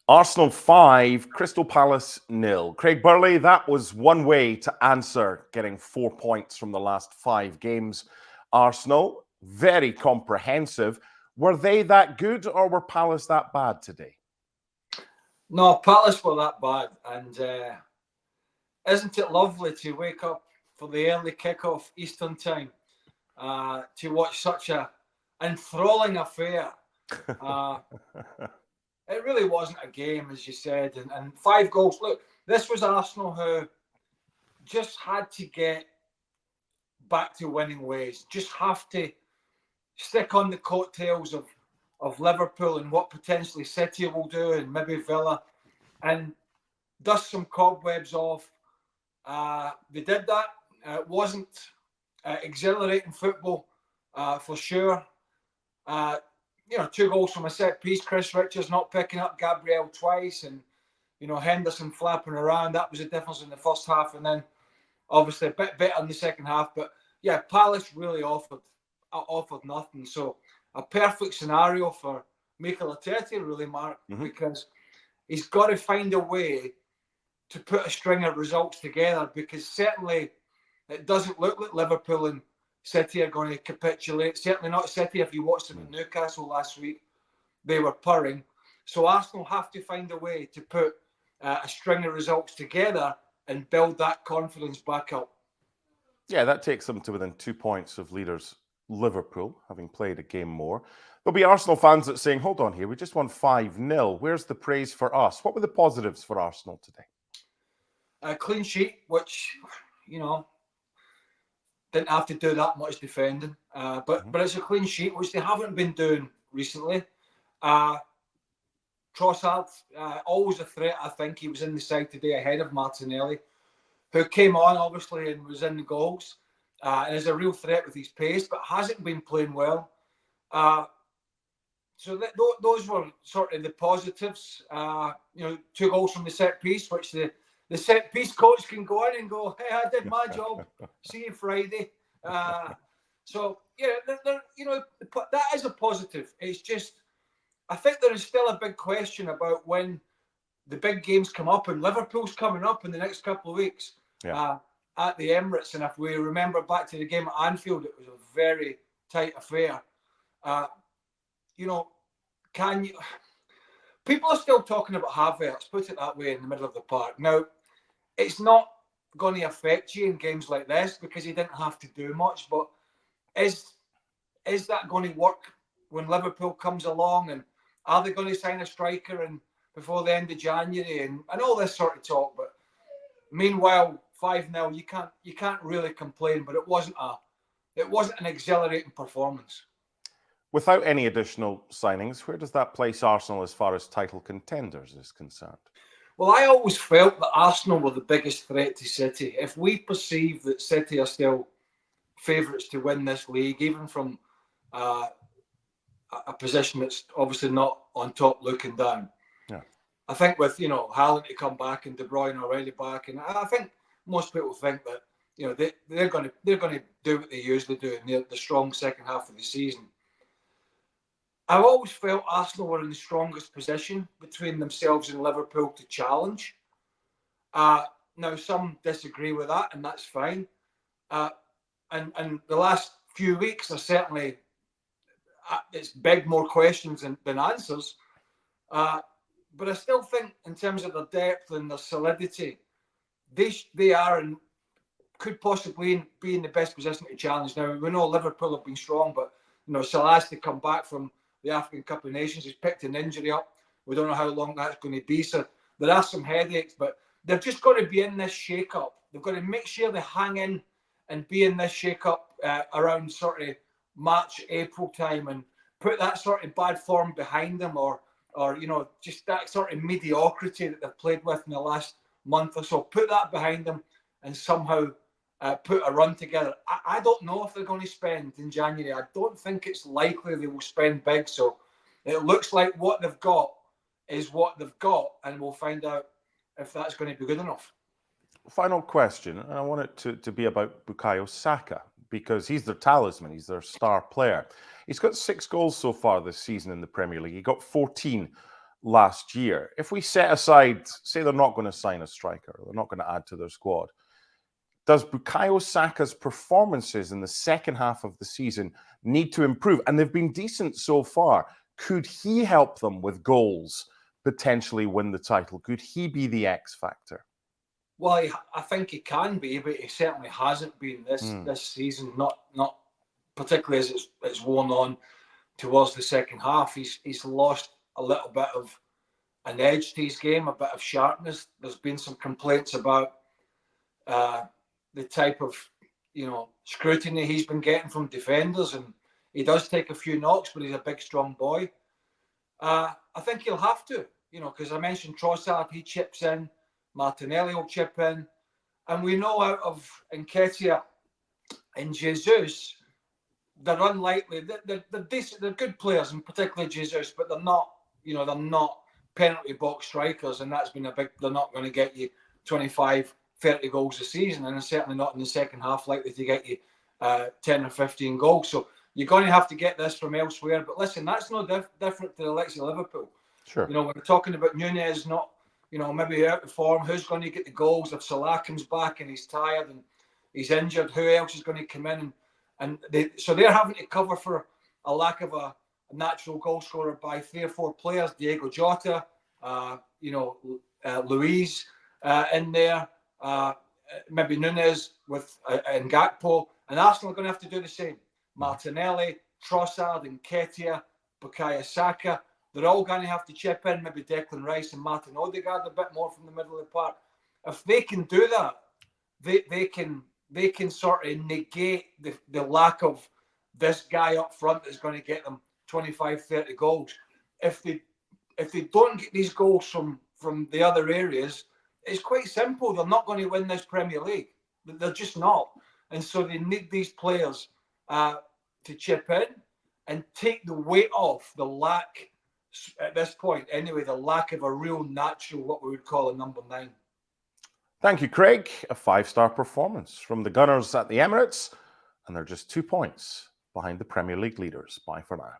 Arsenal 5, Crystal Palace 0. Craig Burley, that was one way to answer getting 4 points from the last 5 games. Arsenal, very comprehensive. Were they that good or were Palace that bad today? No, Palace were that bad. And isn't it lovely to wake up for the early kickoff Eastern time to watch such a enthralling affair? It really wasn't a game, as you said, and 5 goals. Look, this was Arsenal who just had to get back to winning ways. Just have to stick on the coattails of Liverpool and what potentially City will do and maybe Villa and dust some cobwebs off. They did that. It wasn't exhilarating football for sure. 2 goals from a set piece. Chris Richards not picking up Gabriel twice, and Henderson flapping around. That was the difference in the first half, and then obviously a bit better in the second half. But yeah, Palace really offered nothing. So a perfect scenario for Mikel Arteta, really, Mark, because he's got to find a way to put a string of results together. Because certainly it doesn't look like Liverpool and City are going to capitulate. Certainly not City. If you watched them in Newcastle last week, they were purring. So Arsenal have to find a way to put a string of results together and build that confidence back up. Yeah, that takes them to within 2 points of leaders Liverpool, having played a game more. There'll be Arsenal fans that saying, hold on here, we just won 5-0. Where's the praise for us? What were the positives for Arsenal today? A clean sheet, which, didn't have to do that much defending, but it's a clean sheet, which they haven't been doing recently. Trossard, always a threat. I think he was in the side today ahead of Martinelli, who came on obviously and was in the goals, and is a real threat with his pace, but hasn't been playing well. So those were sort of the positives. 2 goals from the set piece, which the set piece coach can go in and go, hey, I did my job. See you Friday. So, that is a positive. It's just, I think there is still a big question about when the big games come up, and Liverpool's coming up in the next couple of weeks at the Emirates. And if we remember back to the game at Anfield, it was a very tight affair. People are still talking about Havertz, put it that way, in the middle of the park. Now, it's not going to affect you in games like this because he didn't have to do much, but is that going to work when Liverpool comes along, and are they going to sign a striker and before the end of January and all this sort of talk? But meanwhile, 5-0, you can't really complain, but it wasn't an exhilarating performance. Without any additional signings, where does that place Arsenal as far as title contenders is concerned? Well, I always felt that Arsenal were the biggest threat to City. If we perceive that City are still favourites to win this league, even from a position that's obviously not on top looking down. Yeah. I think with, Haaland to come back and De Bruyne already back, and I think most people think that, they're going to do what they usually do in the strong second half of the season. I've always felt Arsenal were in the strongest position between themselves and Liverpool to challenge. Now, some disagree with that, and that's fine. And the last few weeks are certainly, it's begged more questions than answers. But I still think in terms of their depth and their solidity, they are and could possibly be in the best position to challenge. Now, we know Liverpool have been strong, but, Salah's to come back from the African Cup of Nations. He's picked an injury up. We don't know how long that's going to be. So there are some headaches, but they've just got to be in this shake-up. They've got to make sure they hang in and be in this shake-up around sort of March, April time, and put that sort of bad form behind them, or just that sort of mediocrity that they've played with in the last month or so. Put that behind them and somehow put a run together. I don't know if they're going to spend in January. I don't think it's likely they will spend big. So it looks like what they've got is what they've got, and we'll find out if that's going to be good enough. Final question, and I want it to be about Bukayo Saka, because he's their talisman, he's their star player. He's got 6 goals so far this season in the Premier League. He got 14 last year, if we set aside, say they're not going to sign a striker, they're not going to add to their squad, does Bukayo Saka's performances in the second half of the season need to improve? And they've been decent so far. Could he help them with goals, potentially win the title? Could he be the X factor? Well, I think he can be, but he certainly hasn't been this season. Not particularly as it's worn on towards the second half. He's lost a little bit of an edge to his game, a bit of sharpness. There's been some complaints about the type of scrutiny he's been getting from defenders, and he does take a few knocks, but he's a big, strong boy. I think he'll have to, because I mentioned Trossard, he chips in, Martinelli will chip in, and we know out of Nketiah and Jesus, they're unlikely. They're decent, they're good players, and particularly Jesus, but they're not, they're not penalty box strikers, and that's been a big. They're not going to get you 25, 30 goals a season, and certainly not in the second half likely to get you 10 or 15 goals. So you're going to have to get this from elsewhere. But listen, that's no different to the likes of Liverpool. Sure. When we're talking about Nunez not, maybe out of form, who's going to get the goals if Salah comes back and he's tired and he's injured? Who else is going to come in? So they're having to cover for a lack of a natural goal scorer by 3 or 4 players. Diego Jota, Luiz in there, maybe Nunez with Ngakpo, and Arsenal are going to have to do the same. Martinelli, Trossard, Nketiah, Bukayo Saka, they're all going to have to chip in. Maybe Declan Rice and Martin Odegaard a bit more from the middle of the park. If they can do that, they can sort of negate the lack of this guy up front that's going to get them 25, 30 goals. If they don't get these goals from the other areas, it's quite simple. They're not going to win this Premier League. They're just not. And so they need these players to chip in and take the weight off the lack, at this point anyway, the lack of a real natural, what we would call a number 9. Thank you, Craig. A 5-star performance from the Gunners at the Emirates, and they're just 2 points behind the Premier League leaders. Bye for now.